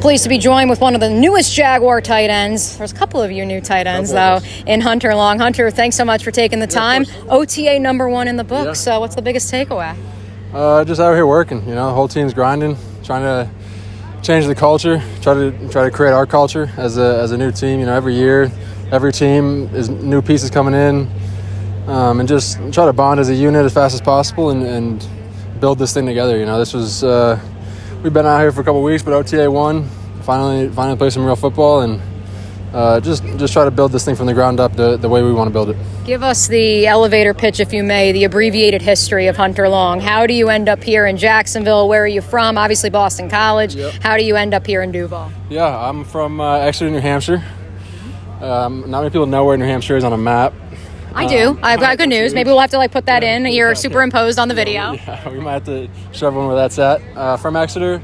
Pleased to be joined with one of the newest Jaguar tight ends. There's a couple of you new tight ends, though, in Hunter Long. Hunter, thanks so much for taking the time. OTA #1 in the book. Yeah. So what's the biggest takeaway? Just out here working. The whole team's grinding, trying to change the culture, try to create our culture as a new team. Every year, every team is new pieces coming in, and just try to bond as a unit as fast as possible and build this thing together. This was we've been out here for a couple of weeks, but OTA won. Finally play some real football and just try to build this thing from the ground up the way we want to build it. Give us the elevator pitch, if you may, the abbreviated history of Hunter Long. How do you end up here in Jacksonville? Where are you from? Obviously Boston College. Yep. How do you end up here in Duval? Yeah, I'm from Exeter, New Hampshire. Not many people know where New Hampshire is on a map. I do. I've got good news. Maybe we'll have to put that in. You're superimposed on the video. Yeah, we might have to show everyone where that's at. From Exeter,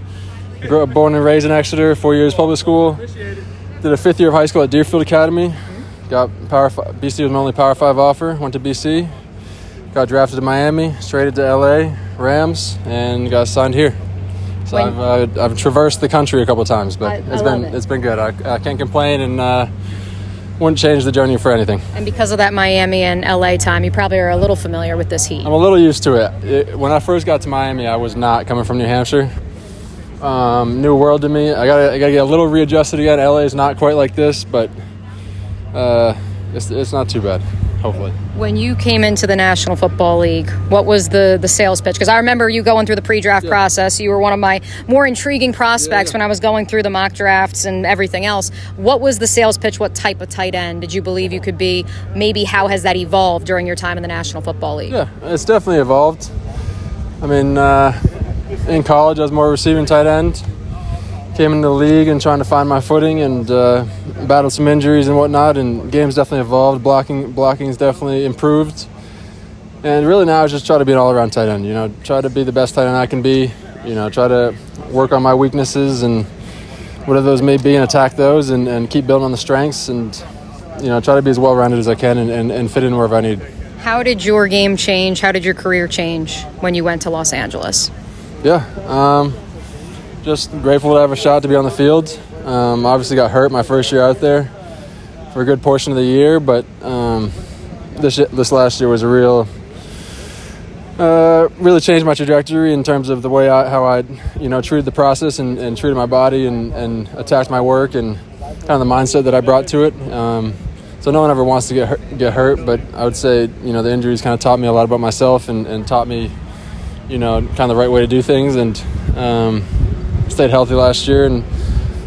born and raised in Exeter, 4 years public school. Did a 5th year of high school at Deerfield Academy. Got Power 5. BC was my only Power 5 offer. Went to BC. Got drafted to Miami. Traded to LA Rams, and got signed here. So I've traversed the country a couple of times, but it's been good. I can't complain, and wouldn't change the journey for anything. And because of that Miami and LA time, you probably are a little familiar with this heat. I'm a little used to it. When I first got to Miami, I was not coming from New Hampshire. New world to me. I gotta get a little readjusted again. LA is not quite like this, but it's not too bad, hopefully. When you came into the National Football League, what was the sales pitch? Because I remember you going through the pre-draft process. You were one of my more intriguing prospects when I was going through the mock drafts and everything else. What was the sales pitch? What type of tight end did you believe you could be? Maybe how has that evolved during your time in the National Football League? Yeah, it's definitely evolved. I mean, in college, I was more receiving tight end. Came into the league and trying to find my footing and battled some injuries and whatnot, and game's definitely evolved. Blocking's definitely improved. And really now I just try to be an all-around tight end, try to be the best tight end I can be, try to work on my weaknesses and whatever those may be and attack those and keep building on the strengths and, try to be as well-rounded as I can and fit in wherever I need. How did your game change? How did your career change when you went to Los Angeles? Yeah, just grateful to have a shot to be on the field. Obviously got hurt my first year out there for a good portion of the year, but this last year was a really changed my trajectory in terms of the way how I treated the process and treated my body and attacked my work and kind of the mindset that I brought to it. So no one ever wants to get hurt, but I would say the injuries kind of taught me a lot about myself and taught me kind of the right way to do things, and stayed healthy last year and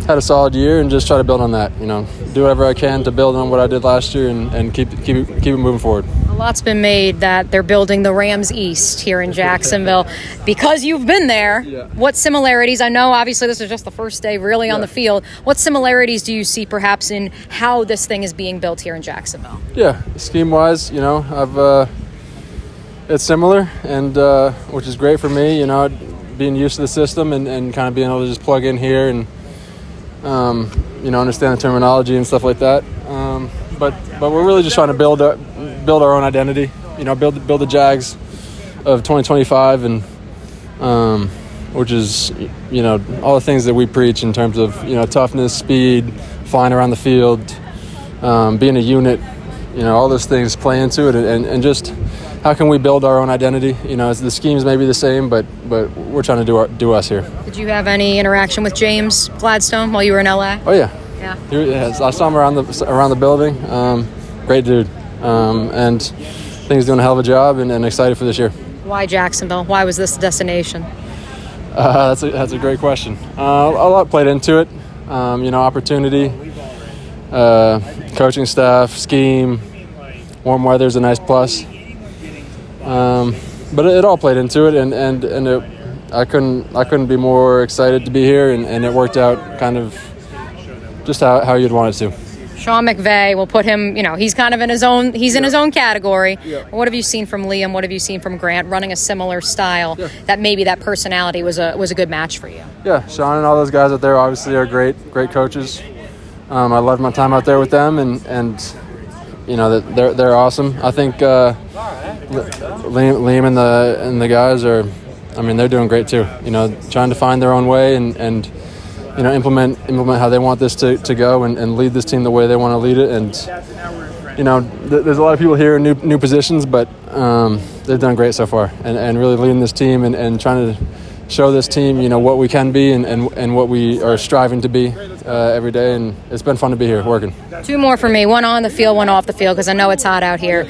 had a solid year and just try to build on that, do whatever I can to build on what I did last year and keep it moving forward. A lot's been made that they're building the Rams East here in Jacksonville. Because you've been there, what similarities, I know obviously this is just the first day really on the field, what similarities do you see perhaps in how this thing is being built here in Jacksonville? Yeah, scheme-wise, it's similar, and which is great for me, being used to the system and kind of being able to just plug in here and understand the terminology and stuff like that. But we're really just trying to build our own identity. Build the Jags of 2025, and which is all the things that we preach in terms of toughness, speed, flying around the field, being a unit. All those things play into it, and just how can we build our own identity? The schemes may be the same, but we're trying to do us here. Did you have any interaction with James Gladstone while you were in LA? Oh yeah. I saw him around the building. Great dude, and I think he's doing a hell of a job, and excited for this year. Why Jacksonville? Why was this the destination? That's a great question. A lot played into it. Opportunity, coaching staff, scheme, warm weather is a nice plus. But it all played into it, and I couldn't be more excited to be here, and it worked out kind of just how you'd want it to. Sean McVay, we'll put him, he's kind of in his own category. Yeah. What have you seen from Liam? What have you seen from Grant running a similar style that maybe that personality was a good match for you? Yeah, Sean and all those guys out there obviously are great coaches. I loved my time out there with them, and that they're awesome. I think Liam and the guys are, they're doing great too. Trying to find their own way and implement how they want this to go and lead this team the way they want to lead it. And there's a lot of people here in new positions, but they've done great so far, and really leading this team and trying to show this team, what we can be and what we are striving to be every day. And it's been fun to be here working. 2 more for me, one on the field, one off the field, because I know it's hot out here.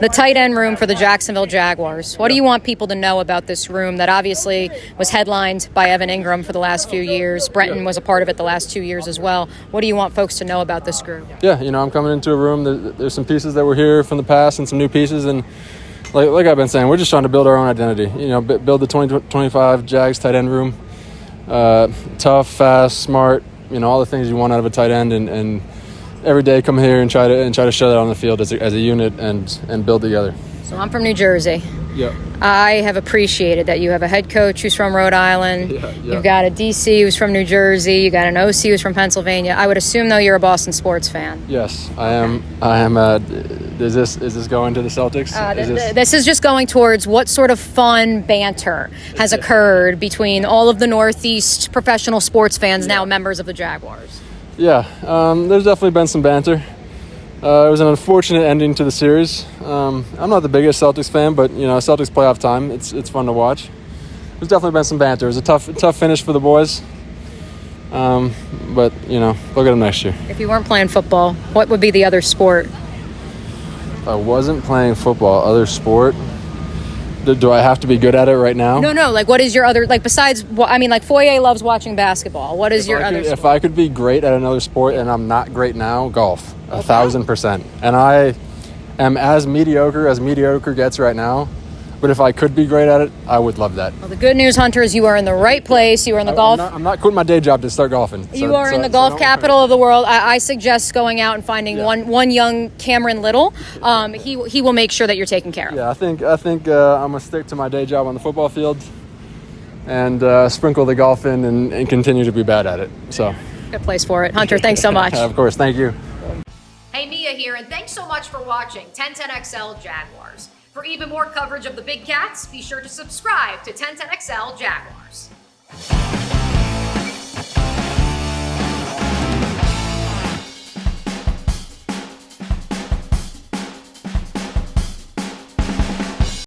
The tight end room for the Jacksonville Jaguars. What do you want people to know about this room that obviously was headlined by Evan Ingram for the last few years? Brenton was a part of it the last 2 years as well. What do you want folks to know about this group? Yeah, I'm coming into a room. There's some pieces that were here from the past and some new pieces, and like I've been saying, we're just trying to build our own identity. Build the 2025 Jags tight end room. Tough, fast, smart. All the things you want out of a tight end, and every day come here and try to show that on the field as a unit and build together. So I'm from New Jersey. Yeah. I have appreciated that you have a head coach who's from Rhode Island. Yeah. You've got a DC who's from New Jersey. You got an OC who's from Pennsylvania. I would assume, though, you're a Boston sports fan. Yes, I am. Is this going to the Celtics? This is just going towards what sort of fun banter has occurred between all of the Northeast professional sports fans, now members of the Jaguars. Yeah, there's definitely been some banter. It was an unfortunate ending to the series. I'm not the biggest Celtics fan, but Celtics playoff time, it's fun to watch. There's definitely been some banter. It was a tough finish for the boys. But look at them next year. If you weren't playing football, what would be the other sport? If I wasn't playing football, other sport. Do I have to be good at it right now? No. Like, what is your other, besides, Foye loves watching basketball. What is your other sport? If I could be great at another sport and I'm not great now, golf. 1,000%. And I am as mediocre gets right now. But if I could be great at it, I would love that. Well, the good news, Hunter, is you are in the right place. You are in the golf. I'm not quitting my day job to start golfing. You are in the golf capital of the world. I suggest going out and finding one young Cameron Little. He will make sure that you're taken care of. Yeah, I think I'm gonna stick to my day job on the football field and sprinkle the golf in and continue to be bad at it. So good place for it, Hunter. Thanks so much. Of course, thank you. Hey, Mia here, and thanks so much for watching 1010XL Jaguars. For even more coverage of the Big Cats, be sure to subscribe to 1010XL Jaguars.